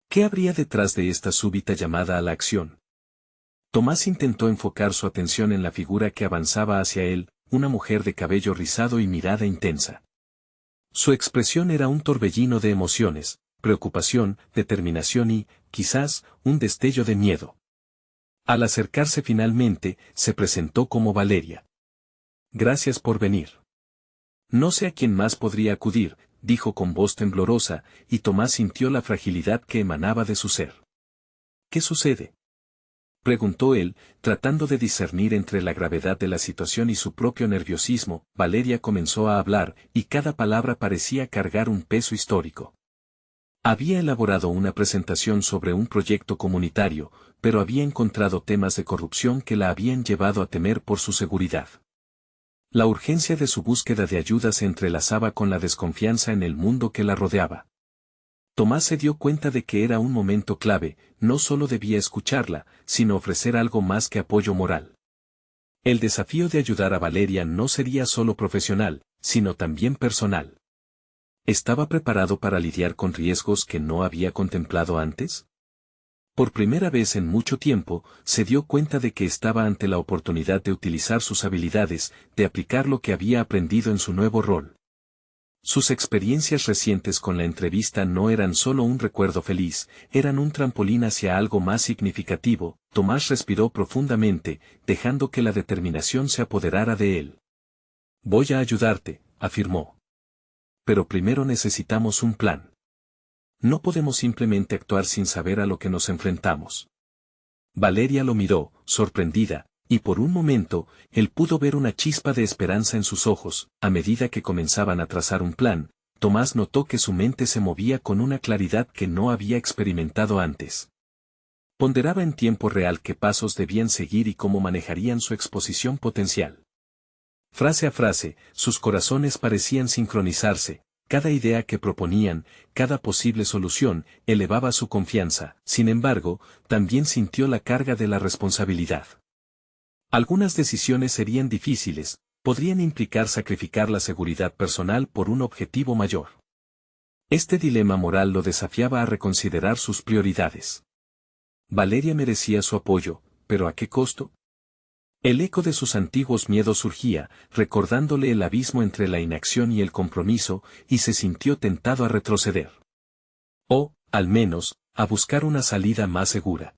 ¿Qué habría detrás de esta súbita llamada a la acción? Tomás intentó enfocar su atención en la figura que avanzaba hacia él, una mujer de cabello rizado y mirada intensa. Su expresión era un torbellino de emociones, preocupación, determinación y, quizás, un destello de miedo. Al acercarse finalmente, se presentó como Valeria. Gracias por venir. No sé a quién más podría acudir, dijo con voz temblorosa, y Tomás sintió la fragilidad que emanaba de su ser. ¿Qué sucede?, preguntó él, tratando de discernir entre la gravedad de la situación y su propio nerviosismo. Valeria comenzó a hablar, y cada palabra parecía cargar un peso histórico. Había elaborado una presentación sobre un proyecto comunitario, pero había encontrado temas de corrupción que la habían llevado a temer por su seguridad. La urgencia de su búsqueda de ayuda se entrelazaba con la desconfianza en el mundo que la rodeaba. Tomás se dio cuenta de que era un momento clave, no solo debía escucharla, sino ofrecer algo más que apoyo moral. El desafío de ayudar a Valeria no sería solo profesional, sino también personal. ¿Estaba preparado para lidiar con riesgos que no había contemplado antes? Por primera vez en mucho tiempo, se dio cuenta de que estaba ante la oportunidad de utilizar sus habilidades, de aplicar lo que había aprendido en su nuevo rol. Sus experiencias recientes con la entrevista no eran solo un recuerdo feliz, eran un trampolín hacia algo más significativo. Tomás respiró profundamente, dejando que la determinación se apoderara de él. Voy a ayudarte, afirmó. Pero primero necesitamos un plan. No podemos simplemente actuar sin saber a lo que nos enfrentamos. Valeria lo miró, sorprendida, y por un momento, él pudo ver una chispa de esperanza en sus ojos. A medida que comenzaban a trazar un plan, Tomás notó que su mente se movía con una claridad que no había experimentado antes. Ponderaba en tiempo real qué pasos debían seguir y cómo manejarían su exposición potencial. Frase a frase, sus corazones parecían sincronizarse. Cada idea que proponían, cada posible solución, elevaba su confianza. Sin embargo, también sintió la carga de la responsabilidad. Algunas decisiones serían difíciles, podrían implicar sacrificar la seguridad personal por un objetivo mayor. Este dilema moral lo desafiaba a reconsiderar sus prioridades. Valeria merecía su apoyo, pero ¿a qué costo? El eco de sus antiguos miedos surgía, recordándole el abismo entre la inacción y el compromiso, y se sintió tentado a retroceder. O, al menos, a buscar una salida más segura.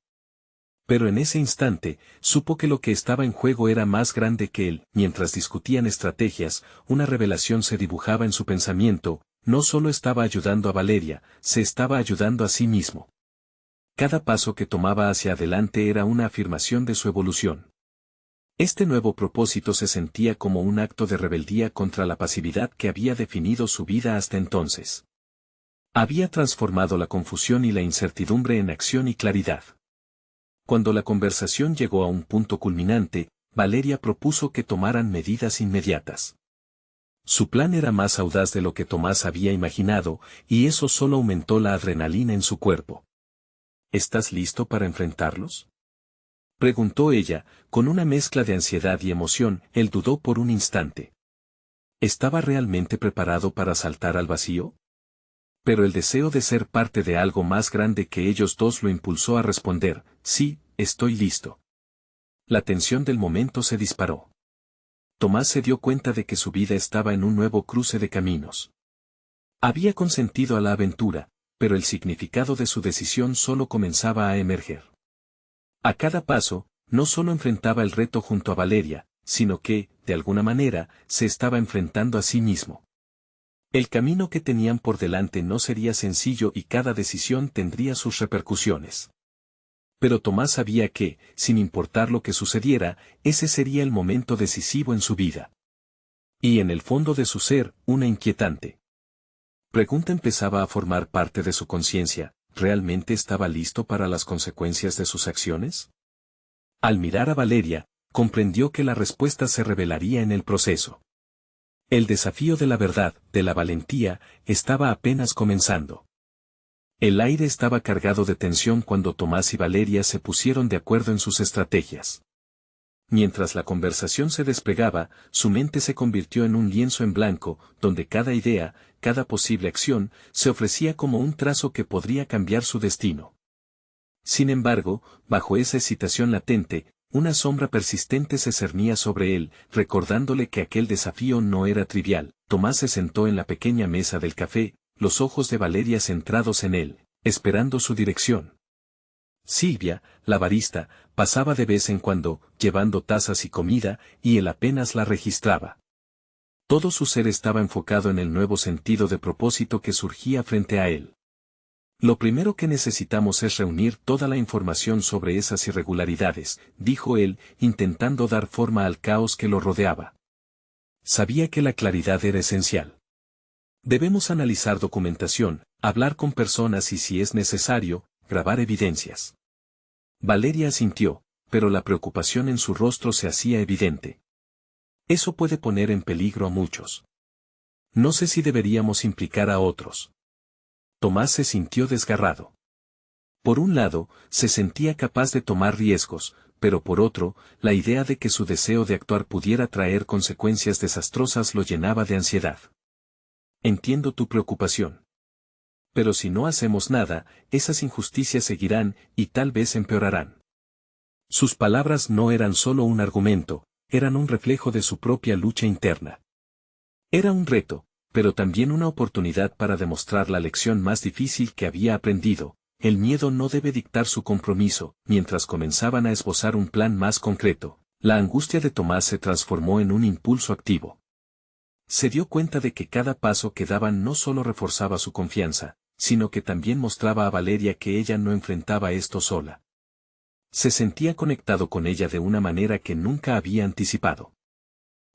Pero en ese instante, supo que lo que estaba en juego era más grande que él. Mientras discutían estrategias, una revelación se dibujaba en su pensamiento. No solo estaba ayudando a Valeria, se estaba ayudando a sí mismo. Cada paso que tomaba hacia adelante era una afirmación de su evolución. Este nuevo propósito se sentía como un acto de rebeldía contra la pasividad que había definido su vida hasta entonces. Había transformado la confusión y la incertidumbre en acción y claridad. Cuando la conversación llegó a un punto culminante, Valeria propuso que tomaran medidas inmediatas. Su plan era más audaz de lo que Tomás había imaginado, y eso solo aumentó la adrenalina en su cuerpo. ¿Estás listo para enfrentarlos?, preguntó ella, con una mezcla de ansiedad y emoción. Él dudó por un instante. ¿Estaba realmente preparado para saltar al vacío? Pero el deseo de ser parte de algo más grande que ellos dos lo impulsó a responder: sí, estoy listo. La tensión del momento se disparó. Tomás se dio cuenta de que su vida estaba en un nuevo cruce de caminos. Había consentido a la aventura, pero el significado de su decisión solo comenzaba a emerger. A cada paso, no solo enfrentaba el reto junto a Valeria, sino que, de alguna manera, se estaba enfrentando a sí mismo. El camino que tenían por delante no sería sencillo y cada decisión tendría sus repercusiones. Pero Tomás sabía que, sin importar lo que sucediera, ese sería el momento decisivo en su vida. Y en el fondo de su ser, una inquietante pregunta empezaba a formar parte de su conciencia: ¿realmente estaba listo para las consecuencias de sus acciones? Al mirar a Valeria, comprendió que la respuesta se revelaría en el proceso. El desafío de la verdad, de la valentía, estaba apenas comenzando. El aire estaba cargado de tensión cuando Tomás y Valeria se pusieron de acuerdo en sus estrategias. Mientras la conversación se despegaba, su mente se convirtió en un lienzo en blanco, donde cada idea, cada posible acción, se ofrecía como un trazo que podría cambiar su destino. Sin embargo, bajo esa excitación latente, una sombra persistente se cernía sobre él, recordándole que aquel desafío no era trivial. Tomás se sentó en la pequeña mesa del café, los ojos de Valeria centrados en él, esperando su dirección. Silvia, la barista, pasaba de vez en cuando, llevando tazas y comida, y él apenas la registraba. Todo su ser estaba enfocado en el nuevo sentido de propósito que surgía frente a él. Lo primero que necesitamos es reunir toda la información sobre esas irregularidades, dijo él, intentando dar forma al caos que lo rodeaba. Sabía que la claridad era esencial. Debemos analizar documentación, hablar con personas y, si es necesario, grabar evidencias. Valeria asintió, pero la preocupación en su rostro se hacía evidente. Eso puede poner en peligro a muchos. No sé si deberíamos implicar a otros. Tomás se sintió desgarrado. Por un lado, se sentía capaz de tomar riesgos, pero por otro, la idea de que su deseo de actuar pudiera traer consecuencias desastrosas lo llenaba de ansiedad. Entiendo tu preocupación. Pero si no hacemos nada, esas injusticias seguirán, y tal vez empeorarán. Sus palabras no eran solo un argumento, eran un reflejo de su propia lucha interna. Era un reto, pero también una oportunidad para demostrar la lección más difícil que había aprendido: el miedo no debe dictar su compromiso. Mientras comenzaban a esbozar un plan más concreto, la angustia de Tomás se transformó en un impulso activo. Se dio cuenta de que cada paso que daban no solo reforzaba su confianza, sino que también mostraba a Valeria que ella no enfrentaba esto sola. Se sentía conectado con ella de una manera que nunca había anticipado.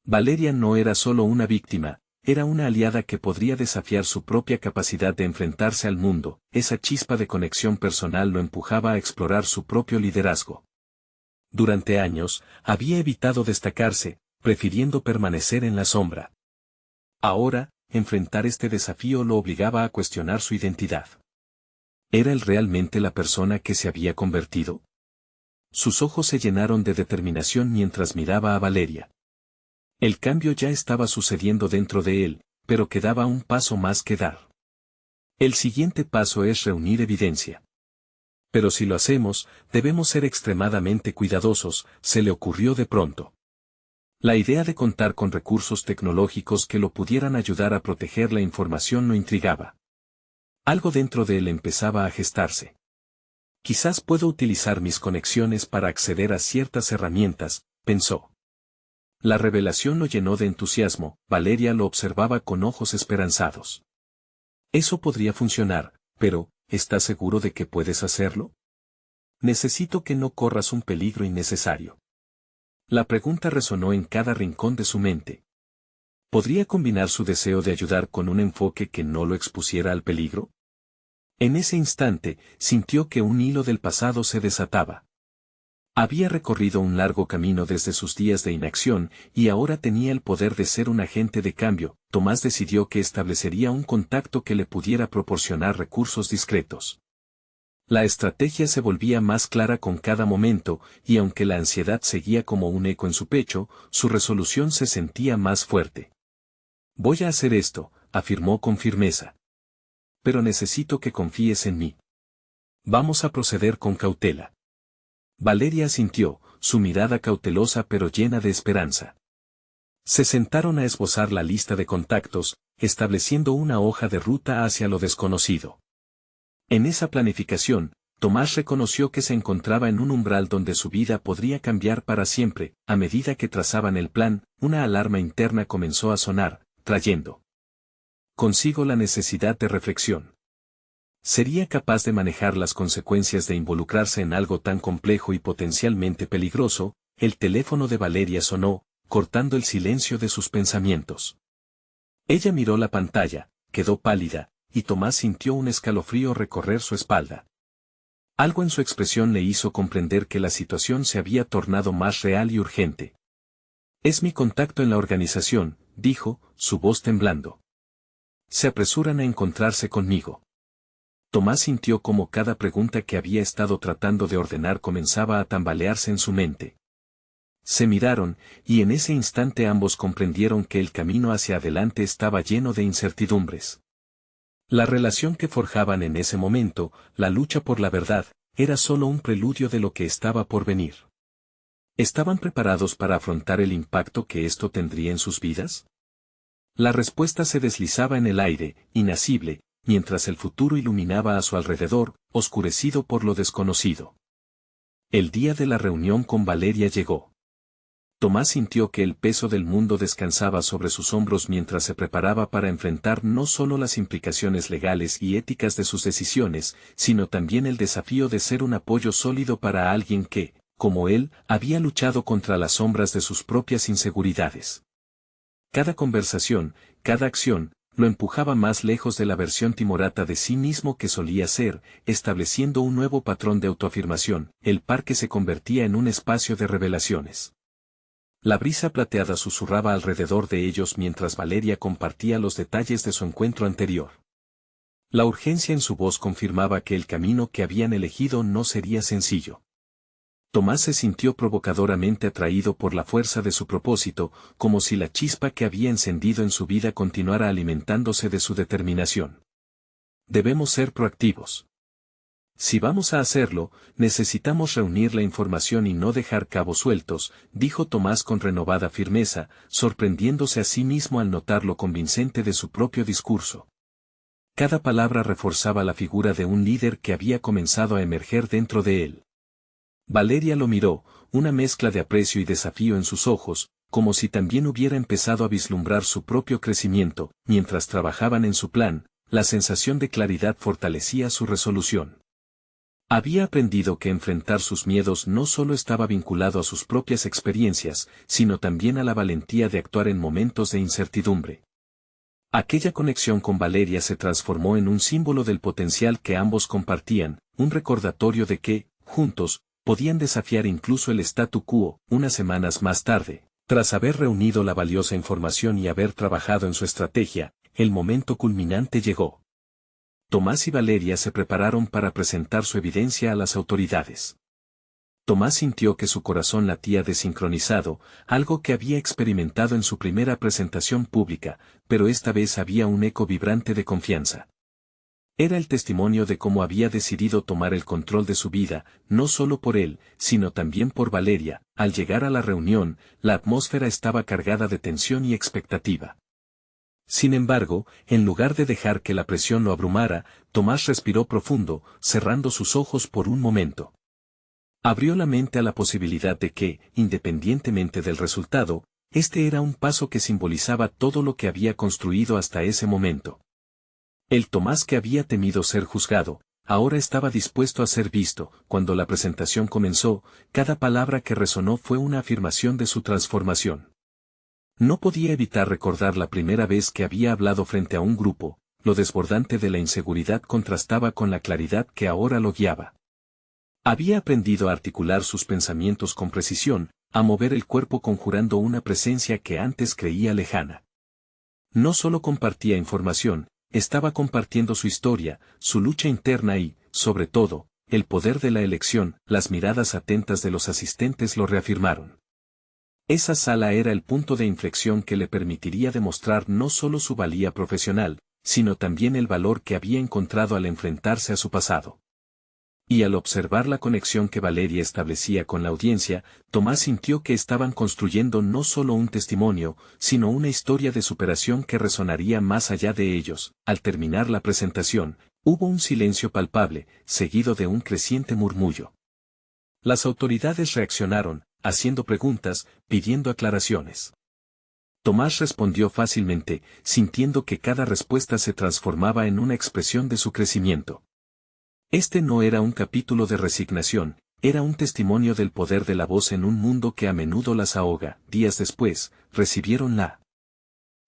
Valeria no era solo una víctima, era una aliada que podría desafiar su propia capacidad de enfrentarse al mundo. Esa chispa de conexión personal lo empujaba a explorar su propio liderazgo. Durante años, había evitado destacarse, prefiriendo permanecer en la sombra. Ahora, enfrentar este desafío lo obligaba a cuestionar su identidad. ¿Era él realmente la persona que se había convertido? Sus ojos se llenaron de determinación mientras miraba a Valeria. El cambio ya estaba sucediendo dentro de él, pero quedaba un paso más que dar. El siguiente paso es reunir evidencia. Pero si lo hacemos, debemos ser extremadamente cuidadosos, se le ocurrió de pronto. La idea de contar con recursos tecnológicos que lo pudieran ayudar a proteger la información lo intrigaba. Algo dentro de él empezaba a gestarse. Quizás puedo utilizar mis conexiones para acceder a ciertas herramientas, pensó. La revelación lo llenó de entusiasmo. Valeria lo observaba con ojos esperanzados. Eso podría funcionar, pero, ¿estás seguro de que puedes hacerlo? Necesito que no corras un peligro innecesario. La pregunta resonó en cada rincón de su mente. ¿Podría combinar su deseo de ayudar con un enfoque que no lo expusiera al peligro? En ese instante, sintió que un hilo del pasado se desataba. Había recorrido un largo camino desde sus días de inacción, y ahora tenía el poder de ser un agente de cambio. Tomás decidió que establecería un contacto que le pudiera proporcionar recursos discretos. La estrategia se volvía más clara con cada momento, y aunque la ansiedad seguía como un eco en su pecho, su resolución se sentía más fuerte. Voy a hacer esto, afirmó con firmeza. Pero necesito que confíes en mí. Vamos a proceder con cautela. Valeria asintió, su mirada cautelosa pero llena de esperanza. Se sentaron a esbozar la lista de contactos, estableciendo una hoja de ruta hacia lo desconocido. En esa planificación, Tomás reconoció que se encontraba en un umbral donde su vida podría cambiar para siempre. A medida que trazaban el plan, una alarma interna comenzó a sonar, trayendo consigo la necesidad de reflexión. ¿Sería capaz de manejar las consecuencias de involucrarse en algo tan complejo y potencialmente peligroso? El teléfono de Valeria sonó, cortando el silencio de sus pensamientos. Ella miró la pantalla, quedó pálida, y Tomás sintió un escalofrío recorrer su espalda. Algo en su expresión le hizo comprender que la situación se había tornado más real y urgente. Es mi contacto en la organización, dijo, su voz temblando. Se apresuran a encontrarse conmigo. Tomás sintió como cada pregunta que había estado tratando de ordenar comenzaba a tambalearse en su mente. Se miraron, y en ese instante ambos comprendieron que el camino hacia adelante estaba lleno de incertidumbres. La relación que forjaban en ese momento, la lucha por la verdad, era solo un preludio de lo que estaba por venir. ¿Estaban preparados para afrontar el impacto que esto tendría en sus vidas? La respuesta se deslizaba en el aire, inacible, mientras el futuro iluminaba a su alrededor, oscurecido por lo desconocido. El día de la reunión con Valeria llegó. Tomás sintió que el peso del mundo descansaba sobre sus hombros mientras se preparaba para enfrentar no solo las implicaciones legales y éticas de sus decisiones, sino también el desafío de ser un apoyo sólido para alguien que, como él, había luchado contra las sombras de sus propias inseguridades. Cada conversación, cada acción, lo empujaba más lejos de la versión timorata de sí mismo que solía ser, estableciendo un nuevo patrón de autoafirmación. El parque se convertía en un espacio de revelaciones. La brisa plateada susurraba alrededor de ellos mientras Valeria compartía los detalles de su encuentro anterior. La urgencia en su voz confirmaba que el camino que habían elegido no sería sencillo. Tomás se sintió provocadoramente atraído por la fuerza de su propósito, como si la chispa que había encendido en su vida continuara alimentándose de su determinación. Debemos ser proactivos. Si vamos a hacerlo, necesitamos reunir la información y no dejar cabos sueltos, dijo Tomás con renovada firmeza, sorprendiéndose a sí mismo al notar lo convincente de su propio discurso. Cada palabra reforzaba la figura de un líder que había comenzado a emerger dentro de él. Valeria lo miró, una mezcla de aprecio y desafío en sus ojos, como si también hubiera empezado a vislumbrar su propio crecimiento. Mientras trabajaban en su plan, la sensación de claridad fortalecía su resolución. Había aprendido que enfrentar sus miedos no solo estaba vinculado a sus propias experiencias, sino también a la valentía de actuar en momentos de incertidumbre. Aquella conexión con Valeria se transformó en un símbolo del potencial que ambos compartían, un recordatorio de que, juntos, podían desafiar incluso el statu quo. Unas semanas más tarde, tras haber reunido la valiosa información y haber trabajado en su estrategia, el momento culminante llegó. Tomás y Valeria se prepararon para presentar su evidencia a las autoridades. Tomás sintió que su corazón latía desincronizado, algo que había experimentado en su primera presentación pública, pero esta vez había un eco vibrante de confianza. Era el testimonio de cómo había decidido tomar el control de su vida, no solo por él, sino también por Valeria. Al llegar a la reunión, la atmósfera estaba cargada de tensión y expectativa. Sin embargo, en lugar de dejar que la presión lo abrumara, Tomás respiró profundo, cerrando sus ojos por un momento. Abrió la mente a la posibilidad de que, independientemente del resultado, este era un paso que simbolizaba todo lo que había construido hasta ese momento. El Tomás que había temido ser juzgado, ahora estaba dispuesto a ser visto. Cuando la presentación comenzó, cada palabra que resonó fue una afirmación de su transformación. No podía evitar recordar la primera vez que había hablado frente a un grupo, lo desbordante de la inseguridad contrastaba con la claridad que ahora lo guiaba. Había aprendido a articular sus pensamientos con precisión, a mover el cuerpo conjurando una presencia que antes creía lejana. No solo compartía información, estaba compartiendo su historia, su lucha interna y, sobre todo, el poder de la elección. Las miradas atentas de los asistentes lo reafirmaron. Esa sala era el punto de inflexión que le permitiría demostrar no solo su valía profesional, sino también el valor que había encontrado al enfrentarse a su pasado. Y al observar la conexión que Valeria establecía con la audiencia, Tomás sintió que estaban construyendo no solo un testimonio, sino una historia de superación que resonaría más allá de ellos. Al terminar la presentación, hubo un silencio palpable, seguido de un creciente murmullo. Las autoridades reaccionaron, haciendo preguntas, pidiendo aclaraciones. Tomás respondió fácilmente, sintiendo que cada respuesta se transformaba en una expresión de su crecimiento. Este no era un capítulo de resignación, era un testimonio del poder de la voz en un mundo que a menudo las ahoga. Días después, recibieron la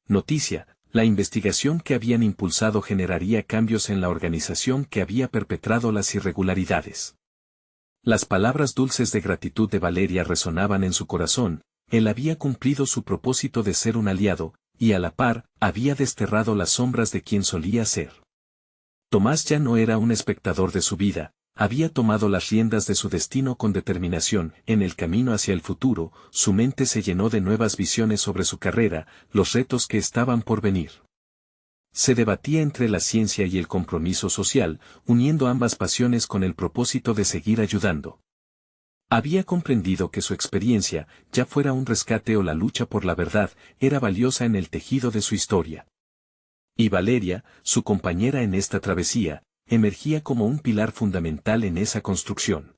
noticia. La investigación que habían impulsado generaría cambios en la organización que había perpetrado las irregularidades. Las palabras dulces de gratitud de Valeria resonaban en su corazón. Él había cumplido su propósito de ser un aliado, y a la par, había desterrado las sombras de quien solía ser. Tomás ya no era un espectador de su vida, había tomado las riendas de su destino con determinación. En el camino hacia el futuro, su mente se llenó de nuevas visiones sobre su carrera, los retos que estaban por venir. Se debatía entre la ciencia y el compromiso social, uniendo ambas pasiones con el propósito de seguir ayudando. Había comprendido que su experiencia, ya fuera un rescate o la lucha por la verdad, era valiosa en el tejido de su historia. Y Valeria, su compañera en esta travesía, emergía como un pilar fundamental en esa construcción.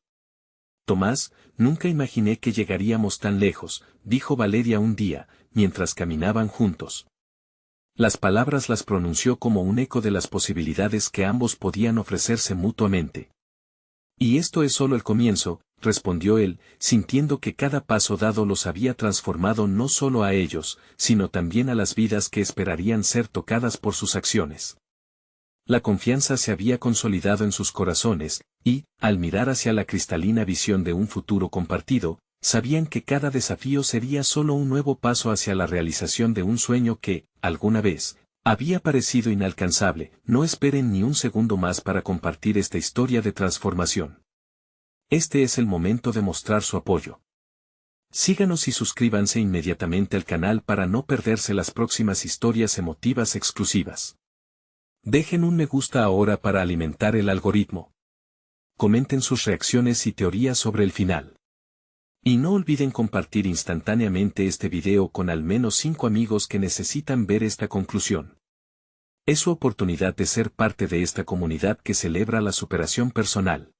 Tomás, nunca imaginé que llegaríamos tan lejos, dijo Valeria un día, mientras caminaban juntos. Las palabras las pronunció como un eco de las posibilidades que ambos podían ofrecerse mutuamente. Y esto es solo el comienzo, respondió él, sintiendo que cada paso dado los había transformado no solo a ellos, sino también a las vidas que esperarían ser tocadas por sus acciones. La confianza se había consolidado en sus corazones, y, al mirar hacia la cristalina visión de un futuro compartido, sabían que cada desafío sería solo un nuevo paso hacia la realización de un sueño que, alguna vez, había parecido inalcanzable. No esperen ni un segundo más para compartir esta historia de transformación. Este es el momento de mostrar su apoyo. Síganos y suscríbanse inmediatamente al canal para no perderse las próximas historias emotivas exclusivas. Dejen un me gusta ahora para alimentar el algoritmo. Comenten sus reacciones y teorías sobre el final. Y no olviden compartir instantáneamente este video con al menos 5 amigos que necesitan ver esta conclusión. Es su oportunidad de ser parte de esta comunidad que celebra la superación personal.